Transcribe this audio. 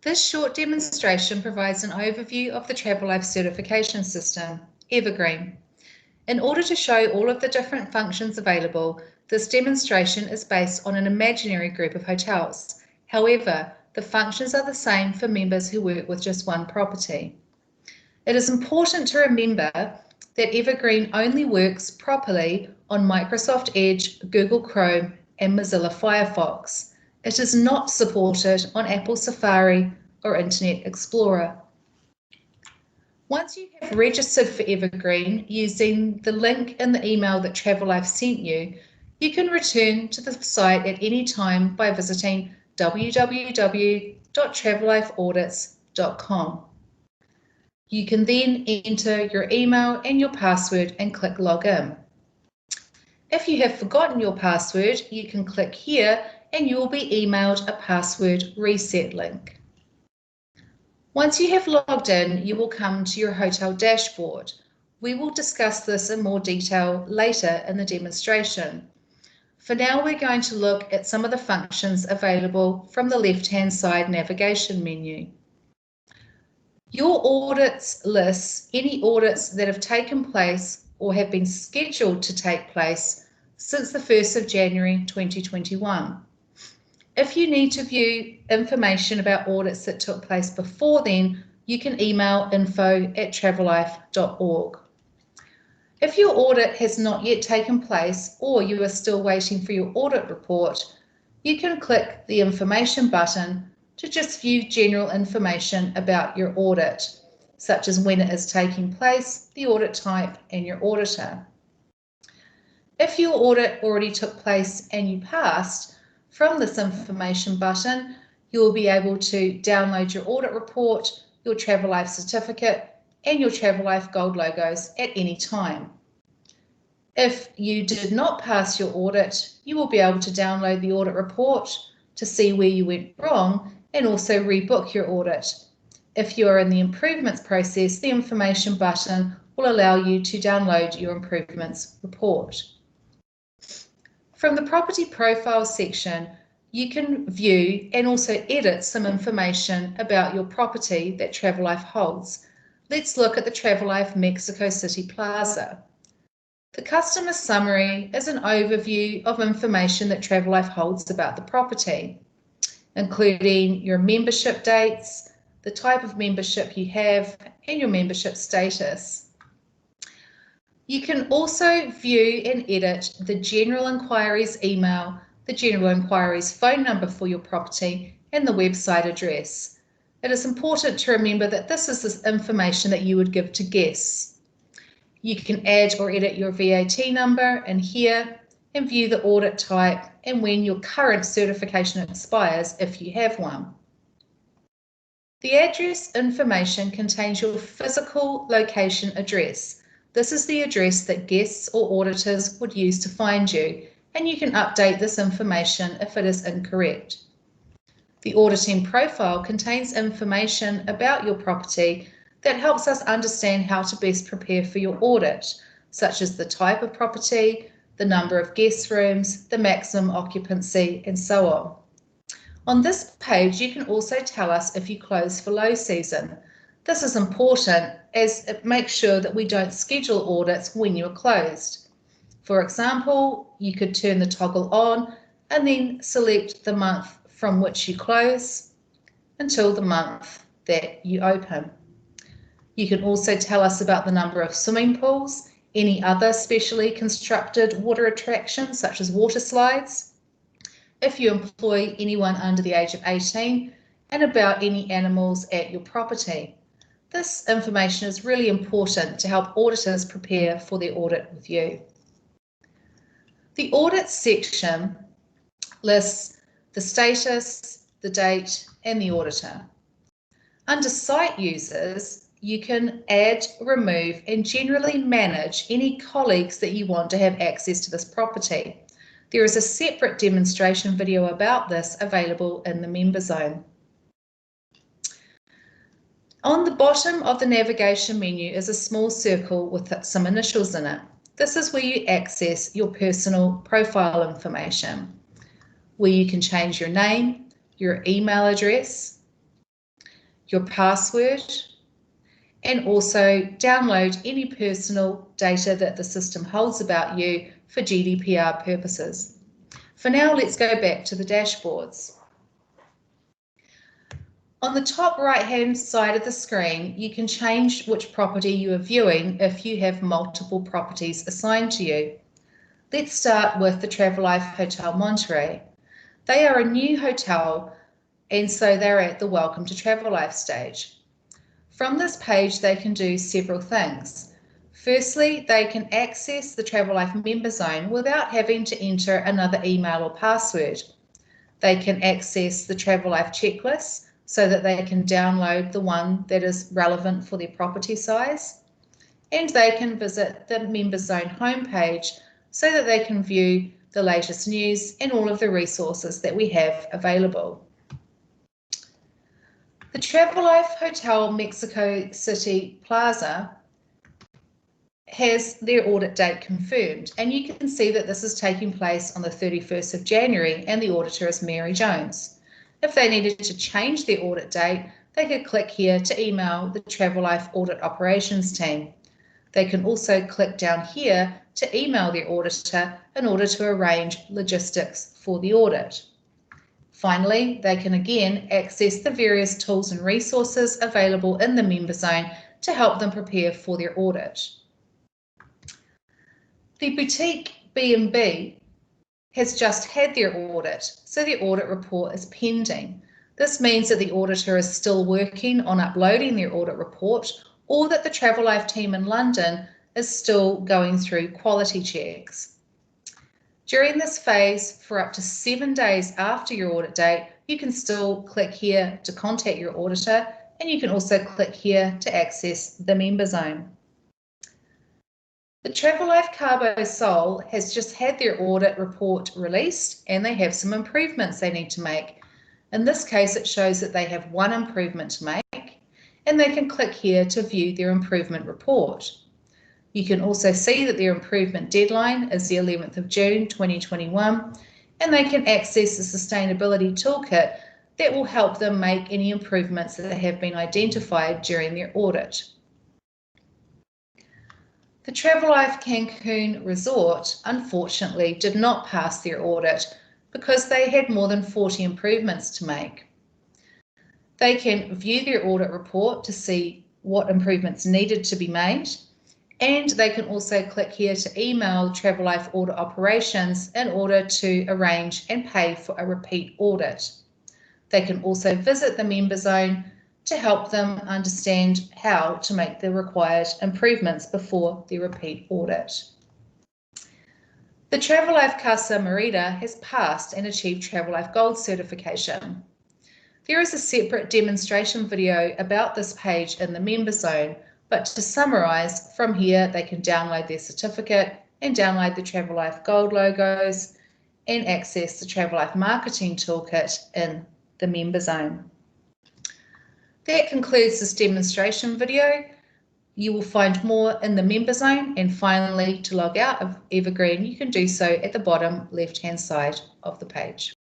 This short demonstration provides an overview of the Travelife Certification System, Evergreen. In order to show all of the different functions available, this demonstration is based on an imaginary group of hotels. However, the functions are the same for members who work with just one property. It is important to remember that Evergreen only works properly on Microsoft Edge, Google Chrome, and Mozilla Firefox. It is not supported on Apple Safari or Internet Explorer. Once you have registered for Evergreen using the link in the email that Travelife sent you, you can return to the site at any time by visiting www.travelifeaudits.com. You can then enter your email and your password and click Login. If you have forgotten your password, you can click here and you will be emailed a password reset link. Once you have logged in, you will come to your hotel dashboard. We will discuss this in more detail later in the demonstration. For now, we're going to look at some of the functions available from the left-hand side navigation menu. Your audits lists any audits that have taken place or have been scheduled to take place since the 1st of January 2021. If you need to view information about audits that took place before then, you can email info@travelife.org. If your audit has not yet taken place or you are still waiting for your audit report, you can click the information button to just view general information about your audit, such as when it is taking place, the audit type, and your auditor. If your audit already took place and you passed, from this information button, you will be able to download your audit report, your Travelife certificate, and your Travelife Gold logos at any time. If you did not pass your audit, you will be able to download the audit report to see where you went wrong and also rebook your audit. If you are in the improvements process, the information button will allow you to download your improvements report. From the property profile section, you can view and also edit some information about your property that Travelife holds. Let's look at the Travelife Mexico City Plaza. The customer summary is an overview of information that Travelife holds about the property, including your membership dates, the type of membership you have, and your membership status. You can also view and edit the general inquiries email, the general inquiries phone number for your property, and the website address. It is important to remember that this is the information that you would give to guests. You can add or edit your VAT number in here and view the audit type and when your current certification expires if you have one. The address information contains your physical location address. This is the address that guests or auditors would use to find you, and you can update this information if it is incorrect. The auditing profile contains information about your property that helps us understand how to best prepare for your audit, such as the type of property, the number of guest rooms, the maximum occupancy, and so on. On this page, you can also tell us if you close for low season. This is important as it makes sure that we don't schedule audits when you're closed. For example, you could turn the toggle on and then select the month from which you close until the month that you open. You can also tell us about the number of swimming pools, any other specially constructed water attractions such as water slides, if you employ anyone under the age of 18, and about any animals at your property. This information is really important to help auditors prepare for their audit with you. The audit section lists the status, the date, and the auditor. Under site users, you can add, remove, and generally manage any colleagues that you want to have access to this property. There is a separate demonstration video about this available in the member zone. On the bottom of the navigation menu is a small circle with some initials in it. This is where you access your personal profile information, where you can change your name, your email address, your password, and also download any personal data that the system holds about you for GDPR purposes. For now, let's go back to the dashboards. On the top right-hand side of the screen, you can change which property you are viewing if you have multiple properties assigned to you. Let's start with the Travelife Hotel Monterey. They are a new hotel, and so they're at the Welcome to Travelife stage. From this page, they can do several things. Firstly, they can access the Travelife member zone without having to enter another email or password. They can access the Travelife checklist so that they can download the one that is relevant for their property size. And they can visit the member zone homepage so that they can view the latest news and all of the resources that we have available. The Travelife Hotel Mexico City Plaza has their audit date confirmed, and you can see that this is taking place on the 31st of January and the auditor is Mary Jones. If they needed to change their audit date, they could click here to email the Travelife Audit Operations team. They can also click down here to email their auditor in order to arrange logistics for the audit. Finally, they can again access the various tools and resources available in the member zone to help them prepare for their audit. The boutique B&B has just had their audit, so their audit report is pending. This means that the auditor is still working on uploading their audit report, or that the Travelife team in London is still going through quality checks. During this phase, for up to 7 days after your audit date, you can still click here to contact your auditor, and you can also click here to access the member zone. The Travelife Cabo Sol has just had their audit report released, and they have some improvements they need to make. In this case, it shows that they have one improvement to make, and they can click here to view their improvement report. You can also see that their improvement deadline is the 11th of June 2021, and they can access the sustainability toolkit that will help them make any improvements that have been identified during their audit. The Travelife Cancun Resort, unfortunately, did not pass their audit because they had more than 40 improvements to make. They can view their audit report to see what improvements needed to be made, and they can also click here to email Travelife Audit Operations in order to arrange and pay for a repeat audit. They can also visit the member zone to help them understand how to make the required improvements before the repeat audit. The Travelife Casa Merida has passed and achieved Travelife Gold certification. There is a separate demonstration video about this page in the member zone, but to summarise, from here they can download their certificate and download the Travelife Gold logos and access the Travelife Marketing Toolkit in the member zone. That concludes this demonstration video. You will find more in the member zone, and finally, to log out of Evergreen, you can do so at the bottom left-hand side of the page.